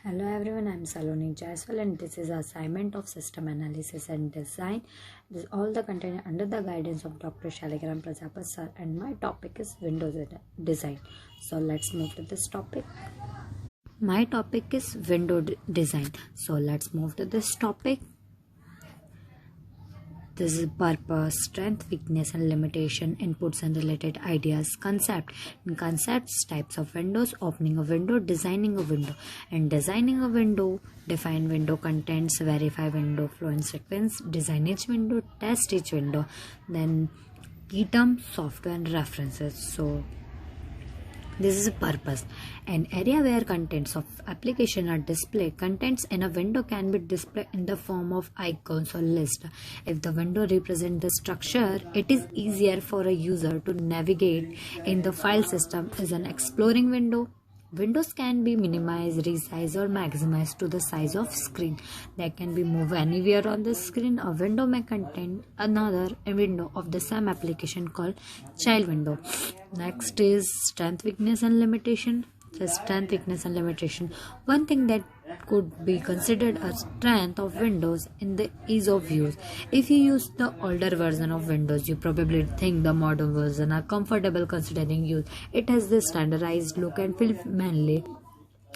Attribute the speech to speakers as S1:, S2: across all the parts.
S1: Hello everyone, I'm Saloni Jaiswal and this is assignment of system analysis and design. This all the content under the guidance of Dr. Shaligram Prajapati sir, and my topic is Windows design. So let's move to this topic. My topic is design. So let's move to this topic. This is purpose, strength, weakness and limitation, inputs and related ideas, concept. In concepts, types of windows, opening a window, designing a window. And designing a window, define window contents, verify window flow and sequence, design each window, test each window. Then key terms, software and references. So this is a purpose. An area where contents of application are displayed. Contents in a window can be displayed in the form of icons or list. If the window represents the structure, it is easier for a user to navigate in the file system as an exploring window. Windows can be minimized, resized or maximized to the size of screen. They can be moved anywhere on the screen. A window may contain another window of the same application called child window. Next is strength, weakness and limitation. The strength, weakness and limitation. One thing that could be considered a strength of Windows in the ease of use. If you use the older version of Windows, you probably think the modern version are comfortable considering use. It has the standardized look and feel mainly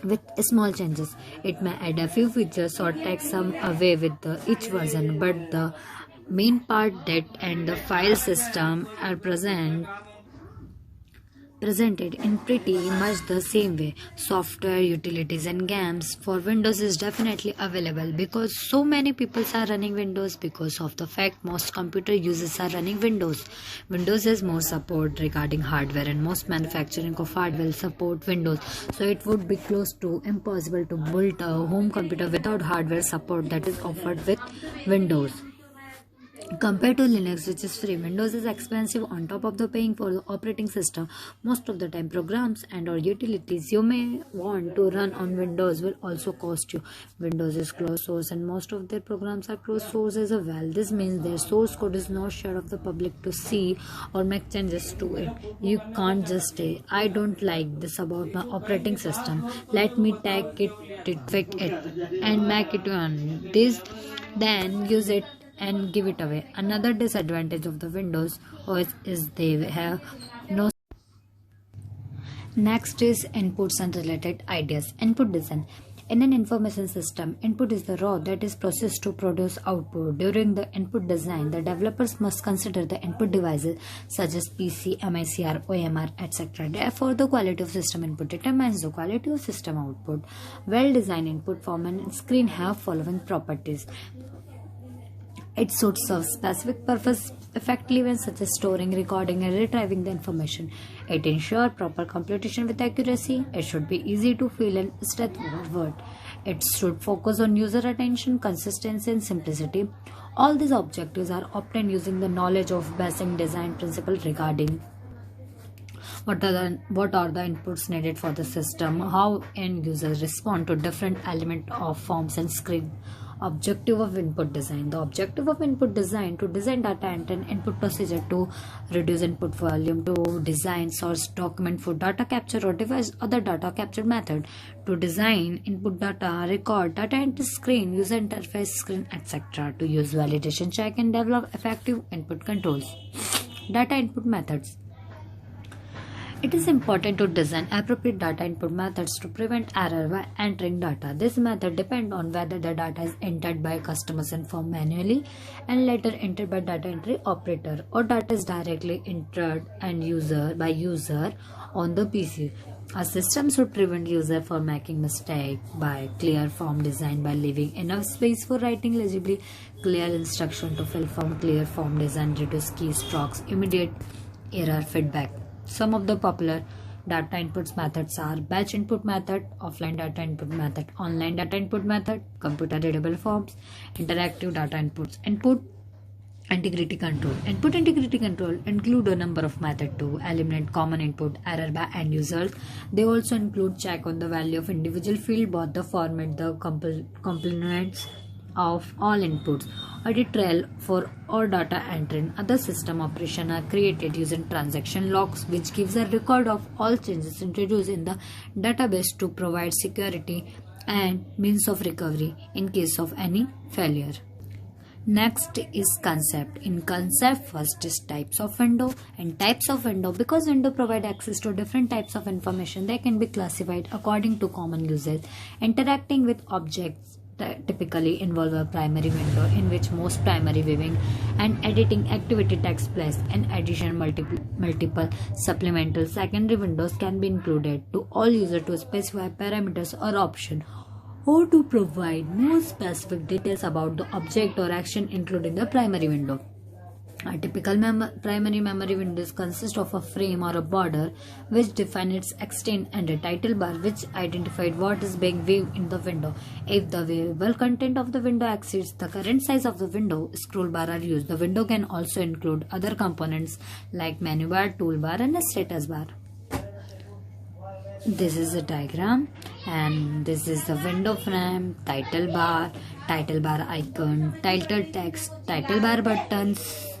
S1: with small changes. It may add a few features or take some away with each version, but the main part that and the file system are presented in pretty much the same way. Software, utilities and games for Windows is definitely available because so many people are running Windows. Because of the fact most computer users are running Windows. Windows has more support regarding hardware and most manufacturing of hardware support Windows. So it would be close to impossible to build a home computer without hardware support that is offered with Windows. Compared to Linux, which is free, Windows is expensive on top of the paying for the operating system. Most of the time, programs and or utilities you may want to run on Windows will also cost you. Windows is closed source and most of their programs are closed source as well. This means their source code is not shared of the public to see or make changes to it. You can't just say, I don't like this about my operating system. Let me take it, tweak it and make it on this, then use it and give it away. Another disadvantage of the Windows OS is they have no. Next is inputs and related ideas. Input design. In an information system, input is the raw that is processed to produce output. During the input design, the developers must consider the input devices such as PC, MICR, OMR, etc. Therefore, the quality of system input determines the quality of system output. Well-designed input form and screen have following properties. It should serve specific purpose effectively when such as storing, recording and retrieving the information. It ensures proper computation with accuracy. It should be easy to fill and straightforward. It should focus on user attention, consistency and simplicity. All these objectives are obtained using the knowledge of basic design principles regarding what are the inputs needed for the system, how end users respond to different elements of forms and screen. Objective of input design. The objective of input design to design data enter input procedure to reduce input volume, to design source document for data capture or devise other data capture method, to design input data, record data enter screen, user interface screen, etc. to use validation check and develop effective input controls. Data input methods. It is important to design appropriate data input methods to prevent error while entering data. This method depends on whether the data is entered by customers and form manually and later entered by data entry operator, or data is directly entered and by user on the PC. A system should prevent user from making mistake by clear form design by leaving enough space for writing legibly, clear instruction to fill form, clear form design, reduce keystrokes, immediate error feedback. Some of the popular data inputs methods are batch input method, offline data input method, online data input method, computer readable forms, interactive data inputs, input integrity control. Input integrity control include a number of methods to eliminate common input error by end users. They also include check on the value of individual field, both the format, the components of all inputs. Audit trail for all data entry and other system operation are created using transaction logs, which gives a record of all changes introduced in the database to provide security and means of recovery in case of any failure. Next is concept. In concept, first is types of window. And types of window, because window provide access to different types of information, they can be classified according to common uses. Interacting with objects typically involve a primary window in which most primary viewing and editing activity takes place. In addition, multiple supplemental secondary windows can be included to all users to specify parameters or options, or to provide more specific details about the object or action, including the primary window. A typical primary memory window consists of a frame or a border which defines its extent, and a title bar which identifies what is being viewed in the window. If the viewable content of the window exceeds the current size of the window, scroll bar are used. The window can also include other components like menu bar, toolbar, and a status bar. This is a diagram, and this is the window frame, title bar icon, title text, title bar buttons.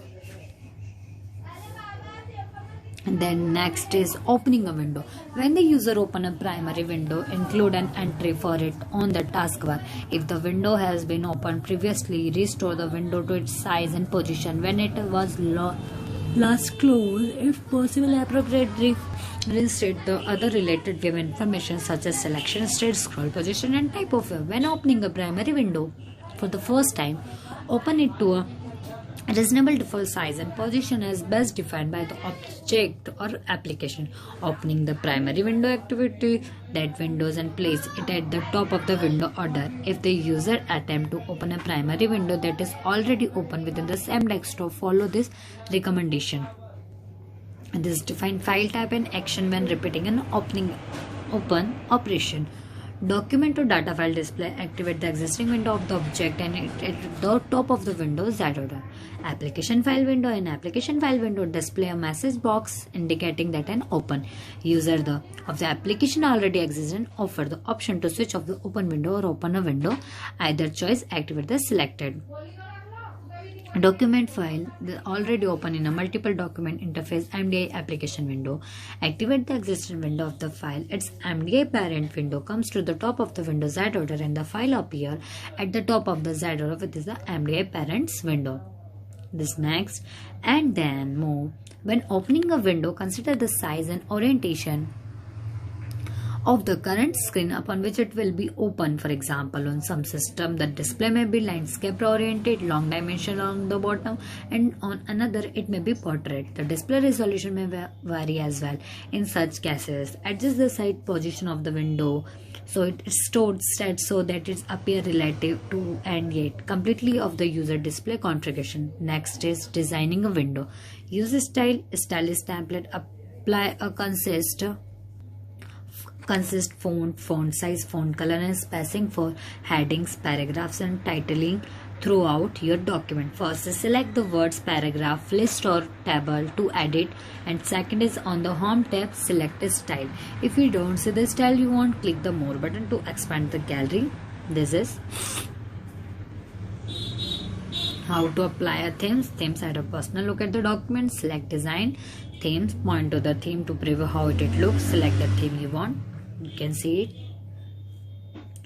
S1: And then next is opening a window. When the user open a primary window, include an entry for it on the taskbar. If the window has been opened previously, restore the window to its size and position when it was last closed. If possible, appropriately reinstate the other related view information such as selection state, scroll position, and type of view. When opening a primary window for the first time, open it to a reasonable default size and position as best defined by the object or application. Opening the primary window activity that windows and place it at the top of the window order. If the user attempt to open a primary window that is already open within the same desktop, follow this recommendation. This define file type and action when repeating an open operation. Document to data file display. Activate the existing window of the object and it at the top of the window Z order. Application file window. In application file window, display a message box indicating that an open user of the application already exists and offer the option to switch off the open window or open a window. Either choice activate the selected. Document file already open in a multiple document interface MDI application window. Activate the existing window of the file. Its MDI parent window comes to the top of the window Z order and the file appear at the top of the Z order, which is the MDI parents window. This next, and then move. When opening a window, consider the size and orientation of the current screen upon which it will be open. For example, on some system the display may be landscape oriented, long dimension on the bottom, and on another it may be portrait. The display resolution may vary as well. In such cases, adjust the side position of the window so it is stored set so that it appear relative to and yet completely of the user display configuration. Next is designing a window. Use a stylist template. Apply a consist font size, font color, and spacing for headings, paragraphs, and titling throughout your document. First is select the words paragraph, list, or table to edit, and second is on the home tab select a style. If you don't see the style you want, click the more button to expand the gallery. This is how to apply a themes. Themes add a personal look at the document. Select design themes, point to the theme to preview how it looks. Select the theme you want. You can see it.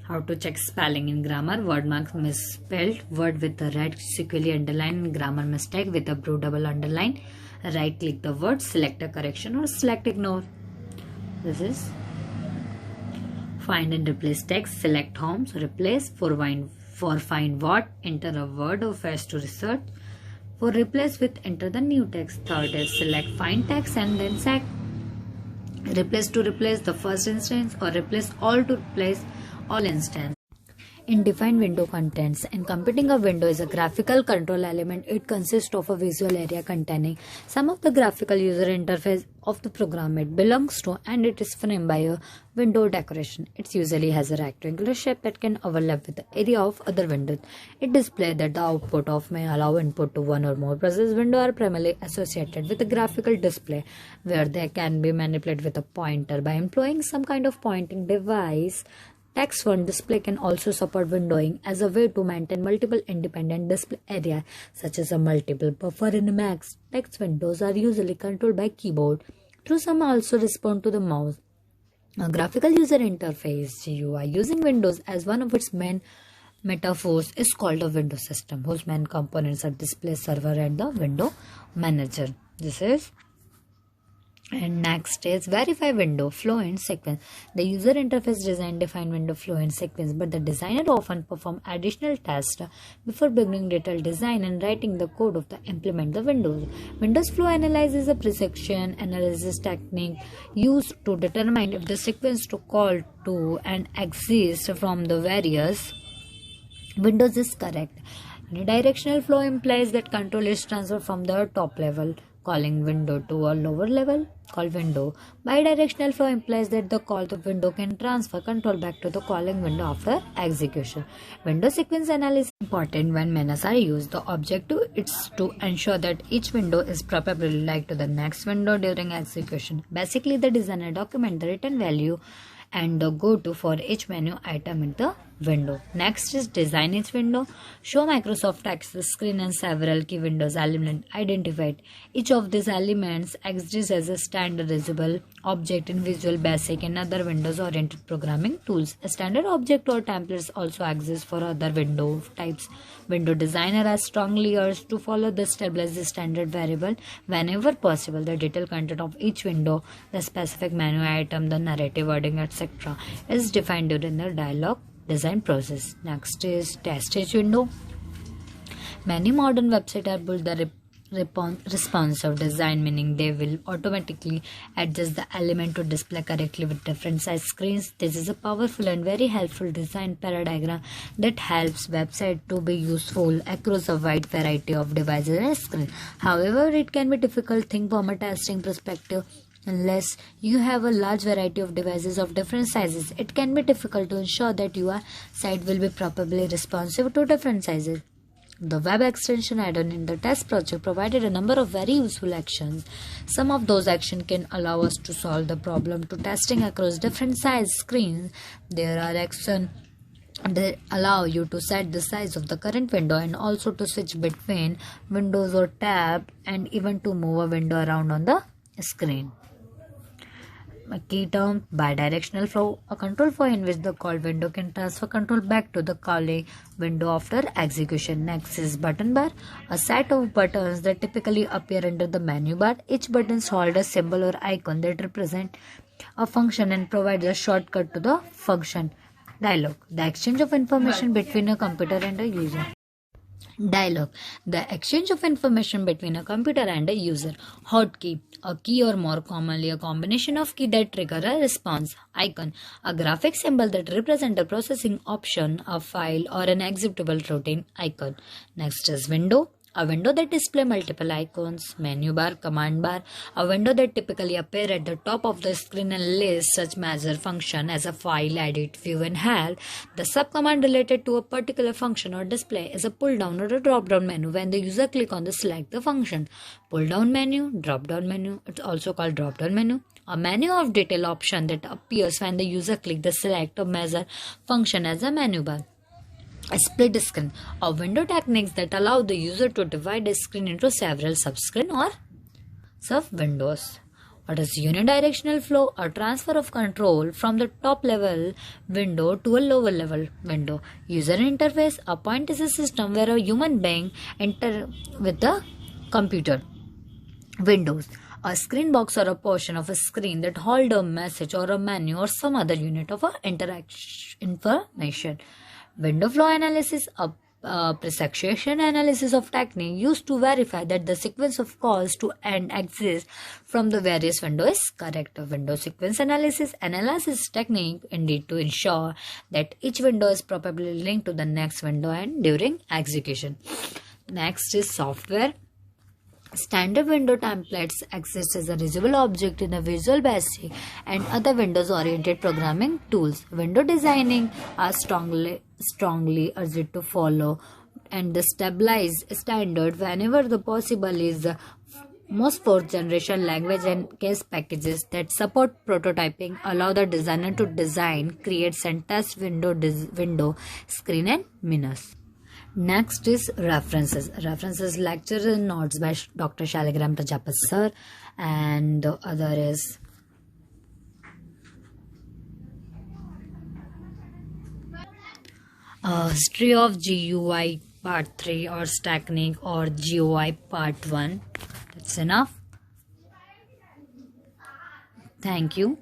S1: How to check spelling in grammar. Word marks misspelled, word with a red sequentially underline, grammar mistake with a blue double underline. Right click the word, select a correction or select ignore. This is find and replace text. Select home, so replace. For find what, enter a word or phrase to research. For replace with, enter the new text. Third is select find text and then select replace to replace the first instance or replace all to replace all instance. In define window contents. In computing, a window is a graphical control element. It consists of a visual area containing some of the graphical user interface of the program it belongs to, and it is framed by a window decoration. It usually has a rectangular shape that can overlap with the area of other windows. It displays that the output of may allow input to one or more process. Windows are primarily associated with a graphical display where they can be manipulated with a pointer by employing some kind of pointing device. Text font display can also support windowing as a way to maintain multiple independent display areas, such as a multiple buffer in Macs. Text windows are usually controlled by keyboard, though some also respond to the mouse. A graphical user interface GUI using Windows as one of its main metaphors is called a window system, whose main components are display server and the window manager. And next is verify window flow and sequence. The user interface design define window flow and sequence, but the designer often perform additional tasks before beginning detailed design and writing the code of the implement the windows. Windows flow analysis is a precision analysis technique used to determine if the sequence to call to and exist from the various windows is correct. Unidirectional flow implies that control is transferred from the top level calling window to a lower level called window. Bidirectional flow implies that the called window can transfer control back to the calling window after execution. Window sequence analysis is important when menus are used. The objective is to ensure that each window is properly linked to the next window during execution. Basically, the designer documents the written value and the go-to for each menu item in the window. Next is design each window. Show Microsoft Access screen and several key Windows elements identified. Each of these elements exists as a standardizable object in Visual Basic and other Windows-oriented programming tools. A standard object or templates also exist for other window types. Window designer are strongly urged to follow the established standard variable whenever possible. The detailed content of each window, the specific menu item, the narrative wording, etc. is defined during the dialog design process. Next is test each window. Many modern websites are built the responsive design, meaning they will automatically adjust the element to display correctly with different size screens. This is a powerful and very helpful design paradigm that helps website to be useful across a wide variety of devices and screens. However, it can be difficult thing from a testing perspective. Unless you have a large variety of devices of different sizes, it can be difficult to ensure that your site will be properly responsive to different sizes. The web extension add-on in the test project provided a number of very useful actions. Some of those actions can allow us to solve the problem to testing across different size screens. There are actions that allow you to set the size of the current window and also to switch between windows or tab and even to move a window around on the screen. A key term, bidirectional flow, a control flow in which the called window can transfer control back to the calling window after execution. Next is button bar, a set of buttons that typically appear under the menu bar. Each button holds a symbol or icon that represents a function and provides a shortcut to the function. Dialog, the exchange of information between a computer and a user. Dialog, the exchange of information between a computer and a user. Hotkey, a key or more commonly a combination of key that trigger a response. Icon, a graphic symbol that represents a processing option, a file or an executable routine icon. Next is window, a window that displays multiple icons. Menu bar, command bar, a window that typically appears at the top of the screen and lists such major functions as a file, edit, view and help. The subcommand related to a particular function or display is a pull down or a drop down menu when the user click on the select the function. Pull down menu, drop down menu, it's also called drop down menu. A menu of detail option that appears when the user click the select or measure function as a menu bar. A split screen, a window techniques that allow the user to divide a screen into several subscreen or sub-windows. What is unidirectional flow? A transfer of control from the top level window to a lower level window. User interface, a point is a system where a human being enter with the computer. Windows, a screen box or a portion of a screen that hold a message or a menu or some other unit of information. Window flow analysis, a precision analysis of technique used to verify that the sequence of calls to end exists from the various windows is correct. A window sequence analysis technique indeed to ensure that each window is properly linked to the next window and during execution. Next is software. Standard window templates exist as a reusable object in a Visual Basic and other Windows-oriented programming tools. Window designing are strongly urged to follow and the stabilized standard whenever the possible is the most fourth generation language and case packages that support prototyping allow the designer to design, create and test window, screen and menus. Next is references. References lectures and notes by Dr. Shaligram Prajapat sir, and the other is History of GUI Part 3 or Stacking or GUI Part 1. That's enough. Thank you.